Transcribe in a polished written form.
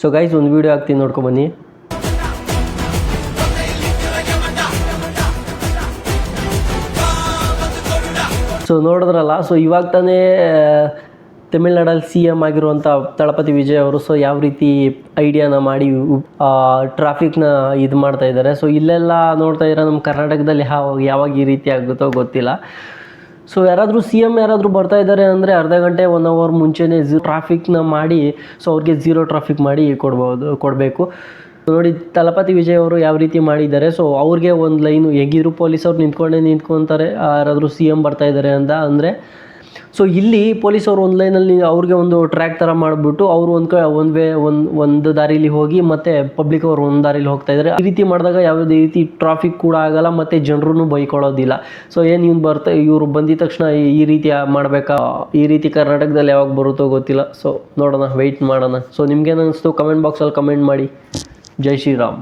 So guys ಒಂದು video ಹಾಕ್ತೀನಿ ನೋಡ್ಕೊಂಬನ್ನಿ. So ನೋಡಿದ್ರಲ್ಲ, ಸೊ ಇವಾಗ ತಾನೇ ತಮಿಳ್ನಾಡಲ್ಲಿ CM ಆಗಿರುವಂಥ ತಳಪತಿ ವಿಜಯ್ ಅವರು ಸೊ ಯಾವ ರೀತಿ ಐಡಿಯಾನ ಮಾಡಿ ಟ್ರಾಫಿಕ್ನ ಇದು ಮಾಡ್ತಾ ಇದ್ದಾರೆ. ಸೊ ಇಲ್ಲೆಲ್ಲ ನೋಡ್ತಾ ಇದ್ದಾರೆ, ನಮ್ಮ ಕರ್ನಾಟಕದಲ್ಲಿ ಯಾವಾಗ ಈ ರೀತಿ ಆಗುತ್ತೋ ಗೊತ್ತಿಲ್ಲ. ಸೊ ಯಾರಾದರೂ CM ಯಾರಾದರೂ ಬರ್ತಾ ಇದ್ದಾರೆ ಅಂದರೆ ಅರ್ಧ ಗಂಟೆ 1 ಅವರ್ ಮುಂಚೆನೇ ಟ್ರಾಫಿಕ್ನ ಮಾಡಿ ಸೊ ಅವ್ರಿಗೆ 0 ಟ್ರಾಫಿಕ್ ಮಾಡಿ ಕೊಡಬೇಕು. ನೋಡಿ ತಳಪತಿ ವಿಜಯ್ ಅವರು ಯಾವ ರೀತಿ ಮಾಡಿದ್ದಾರೆ. ಸೊ ಅವ್ರಿಗೆ ಒಂದು ಲೈನು ಹೇಗಿದ್ರು ಪೊಲೀಸವ್ರು ನಿಂತ್ಕೊತಾರೆ ಯಾರಾದರೂ CM ಬರ್ತಾ ಇದ್ದಾರೆ ಅಂತ ಅಂದರೆ. ಸೊ ಇಲ್ಲಿ ಪೊಲೀಸವ್ರು ಒಂದು ಲೈನಲ್ಲಿ ಅವ್ರಿಗೆ ಒಂದು ಟ್ರ್ಯಾಕ್ ಥರ ಮಾಡಿಬಿಟ್ಟು ಅವರು ಒಂದು ದಾರಿಲಿ ಹೋಗಿ ಮತ್ತು ಪಬ್ಲಿಕ್ ಅವರು ಒಂದು ದಾರಿಲಿ ಹೋಗ್ತಾ ಇದ್ದಾರೆ. ಈ ರೀತಿ ಮಾಡಿದಾಗ ಯಾವುದೇ ರೀತಿ ಟ್ರಾಫಿಕ್ ಕೂಡ ಆಗಲ್ಲ ಮತ್ತು ಜನರೂ ಬೈಕೊಳ್ಳೋದಿಲ್ಲ. ಸೊ ಏನು ಇವರು ಬಂದಿದ ತಕ್ಷಣ ಈ ರೀತಿ ಮಾಡಬೇಕಾ, ಈ ರೀತಿ ಕರ್ನಾಟಕದಲ್ಲಿ ಯಾವಾಗ ಬರುತ್ತೋ ಗೊತ್ತಿಲ್ಲ. ಸೊ ನೋಡೋಣ, ವೆಯ್ಟ್ ಮಾಡೋಣ. ಸೊ ನಿಮ್ಗೇನು ಅನಿಸ್ತು ಕಮೆಂಟ್ ಬಾಕ್ಸಲ್ಲಿ ಕಮೆಂಟ್ ಮಾಡಿ. ಜೈ ಶ್ರೀರಾಮ್.